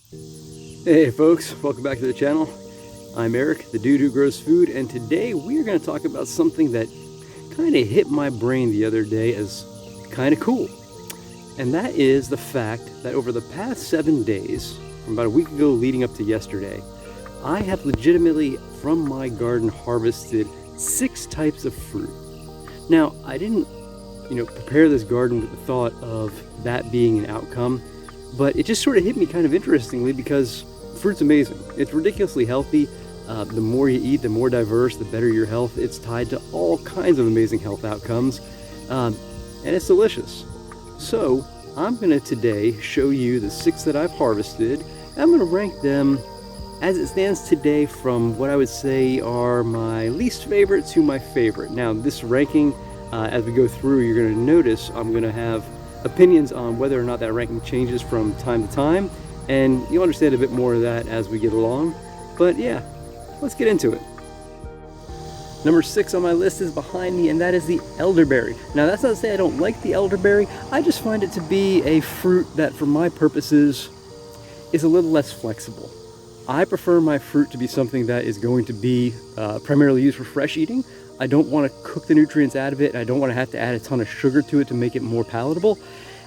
Hey folks, welcome back to the channel. I'm Eric, the dude who grows food, and today we are going to talk about something that kind of hit my brain the other day as kind of cool. And that is the fact that over the past 7 days, from about a week ago leading up to yesterday, I have legitimately, from my garden, harvested 6 types of fruit. Now, I didn't, prepare this garden with the thought of that being an outcome, but it just sort of hit me kind of interestingly because fruit's amazing. It's ridiculously healthy. The more you eat, the more diverse, the better your health. It's tied to all kinds of amazing health outcomes, and it's delicious. So I'm going to today show you the 6 that I've harvested. I'm going to rank them as it stands today from what I would say are my least favorite to my favorite. Now this ranking, as we go through, you're going to notice I'm going to have opinions on whether or not that ranking changes from time to time, and you'll understand a bit more of that as we get along. But yeah, let's get into it. Number 6 on my list is behind me, and that is the elderberry. Now that's not to say I don't like the elderberry, I just find it to be a fruit that for my purposes is a little less flexible. I prefer my fruit to be something that is going to be primarily used for fresh eating. I don't want to cook the nutrients out of it, and I don't want to have to add a ton of sugar to it to make it more palatable.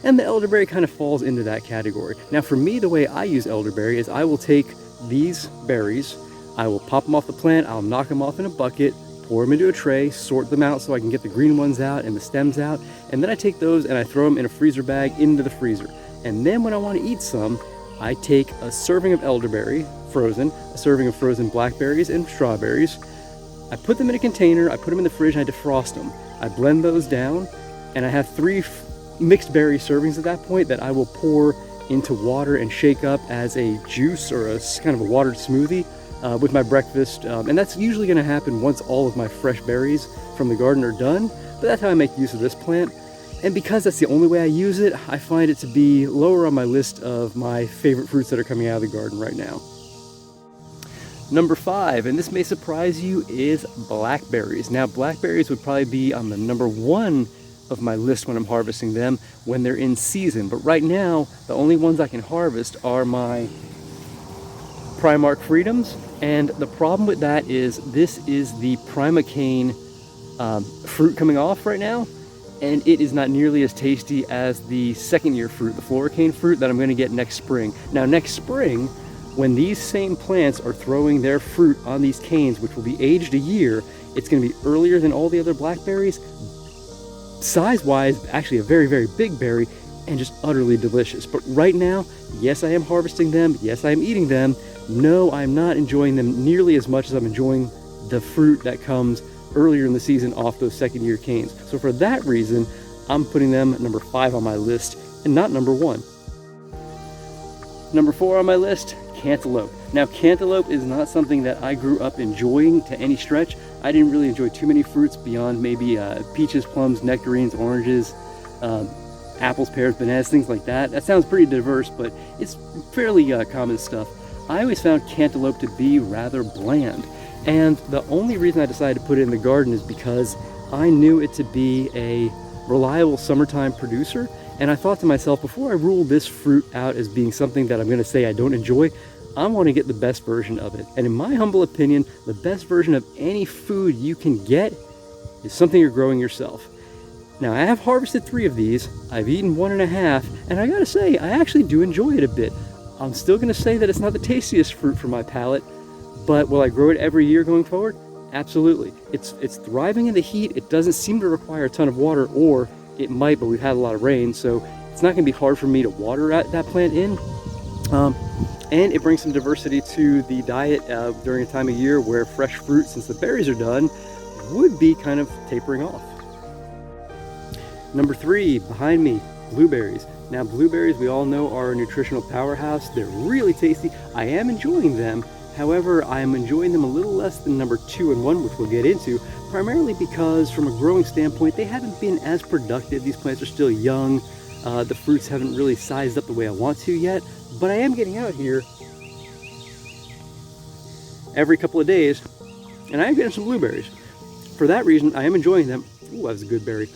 And the elderberry kind of falls into that category. Now for me, the way I use elderberry is I will take these berries, I will pop them off the plant, I'll knock them off in a bucket, pour them into a tray, sort them out so I can get the green ones out and the stems out, and then I take those and I throw them in a freezer bag into the freezer. And then when I want to eat some, I take a serving of elderberry, frozen, a serving of frozen blackberries and strawberries, I put them in a container, I put them in the fridge, and I defrost them. I blend those down, and I have 3 mixed berry servings at that point that I will pour into water and shake up as a juice or a kind of a watered smoothie with my breakfast. And that's usually going to happen once all of my fresh berries from the garden are done, but that's how I make use of this plant. And because that's the only way I use it, I find it to be lower on my list of my favorite fruits that are coming out of the garden right now. Number 5, and this may surprise you, is blackberries. Now blackberries would probably be on the number 1 of my list when I'm harvesting them when they're in season. But right now, the only ones I can harvest are my Primark Freedoms. And the problem with that is this is the Primacane fruit coming off right now. And it is not nearly as tasty as the second year fruit, the Floricane fruit that I'm gonna get next spring. Now next spring, when these same plants are throwing their fruit on these canes, which will be aged a year, it's gonna be earlier than all the other blackberries, size-wise, actually a very, very big berry, and just utterly delicious. But right now, yes, I am harvesting them, yes, I am eating them. No, I'm not enjoying them nearly as much as I'm enjoying the fruit that comes earlier in the season off those second year canes. So for that reason, I'm putting them at number 5 on my list and not number 1. Number 4 on my list, cantaloupe. Now cantaloupe is not something that I grew up enjoying to any stretch. I didn't really enjoy too many fruits beyond maybe peaches, plums, nectarines, oranges, apples, pears, bananas, things like that. That sounds pretty diverse, but it's fairly common stuff. I always found cantaloupe to be rather bland. And the only reason I decided to put it in the garden is because I knew it to be a reliable summertime producer. And I thought to myself, before I rule this fruit out as being something that I'm going to say I don't enjoy, I want to get the best version of it. And in my humble opinion, the best version of any food you can get is something you're growing yourself. Now, I have harvested 3 of these. I've eaten 1.5, and I gotta say, I actually do enjoy it a bit. I'm still gonna say that it's not the tastiest fruit for my palate, but will I grow it every year going forward? Absolutely. It's thriving in the heat. It doesn't seem to require a ton of water, or it might, but we've had a lot of rain, so it's not gonna be hard for me to water that plant in. And it brings some diversity to the diet during a time of year where fresh fruit, since the berries are done, would be kind of tapering off. Number 3, behind me, blueberries. Now blueberries, we all know, are a nutritional powerhouse. They're really tasty. I am enjoying them. However, I am enjoying them a little less than number 2 and 1, which we'll get into, primarily because from a growing standpoint, they haven't been as productive. These plants are still young. The fruits haven't really sized up the way I want to yet, but I am getting out here every couple of days, and I am getting some blueberries. For that reason, I am enjoying them. Ooh, that was a good berry.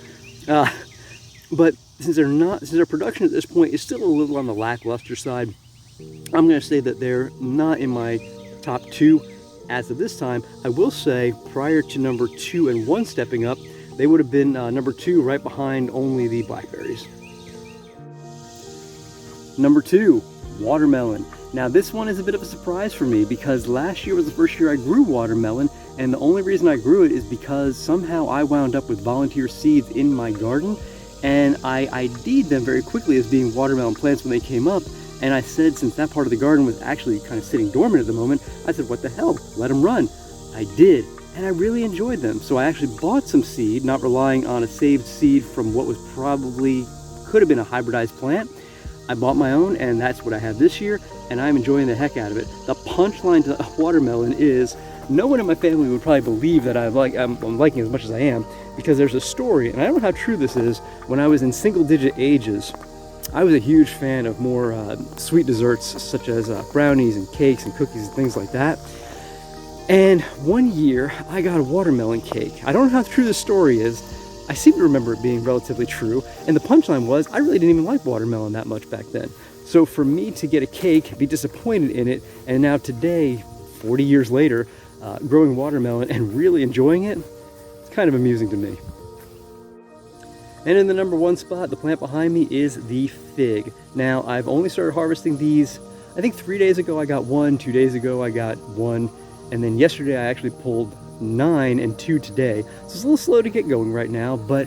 But since their production at this point is still a little on the lackluster side, I'm going to say that they're not in my top 2 as of this time. I will say prior to number 2 and 1 stepping up, they would have been number 2 right behind only the blackberries. Number 2, watermelon. Now this one is a bit of a surprise for me because last year was the first year I grew watermelon, and the only reason I grew it is because somehow I wound up with volunteer seeds in my garden, and I ID'd them very quickly as being watermelon plants when they came up. And I said, since that part of the garden was actually kind of sitting dormant at the moment, I said, what the hell, let them run. I did, and I really enjoyed them. So I actually bought some seed, not relying on a saved seed from what was probably, could have been a hybridized plant. I bought my own, and that's what I have this year, and I'm enjoying the heck out of it. The punchline to watermelon is, no one in my family would probably believe that I'm liking it as much as I am, because there's a story, and I don't know how true this is. When I was in single-digit ages, I was a huge fan of more sweet desserts such as brownies and cakes and cookies and things like that. And one year I got a watermelon cake. I don't know how true this story is. I seem to remember it being relatively true. And the punchline was, I really didn't even like watermelon that much back then. So for me to get a cake, be disappointed in it, and now today, 40 years later, growing watermelon and really enjoying it, it's kind of amusing to me. And in the number 1 spot, the plant behind me is the fig. Now, I've only started harvesting these, I think 3 days ago I got 1, 2 days ago I got 1, and then yesterday I actually pulled 9 and 2 today. So it's a little slow to get going right now, but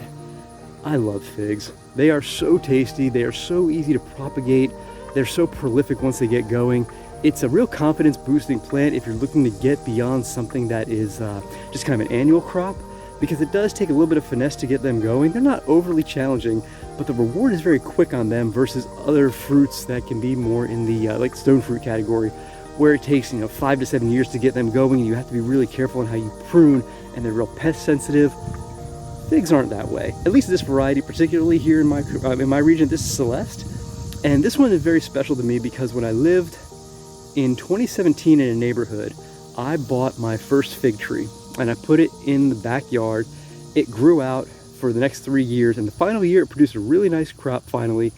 I love figs. They are so tasty, they are so easy to propagate, they're so prolific once they get going. It's a real confidence boosting plant if you're looking to get beyond something that is just kind of an annual crop, because it does take a little bit of finesse to get them going. They're not overly challenging, but the reward is very quick on them versus other fruits that can be more in the like stone fruit category, where it takes 5 to 7 years to get them going, and you have to be really careful on how you prune, and they're real pest sensitive. Figs aren't that way. At least this variety, particularly here in my region, this is Celeste, and this one is very special to me because when I lived in 2017 in a neighborhood, I bought my first fig tree. And I put it in the backyard. It grew out for the next 3 years, and the final year it produced a really nice crop finally.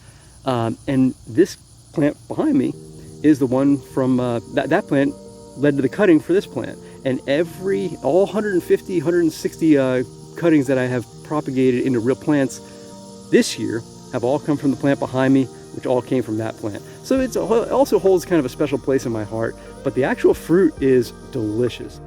And this plant behind me is the one from that plant led to the cutting for this plant. And all 150, 160 cuttings that I have propagated into real plants this year have all come from the plant behind me, which all came from that plant. So it also holds kind of a special place in my heart, but the actual fruit is delicious.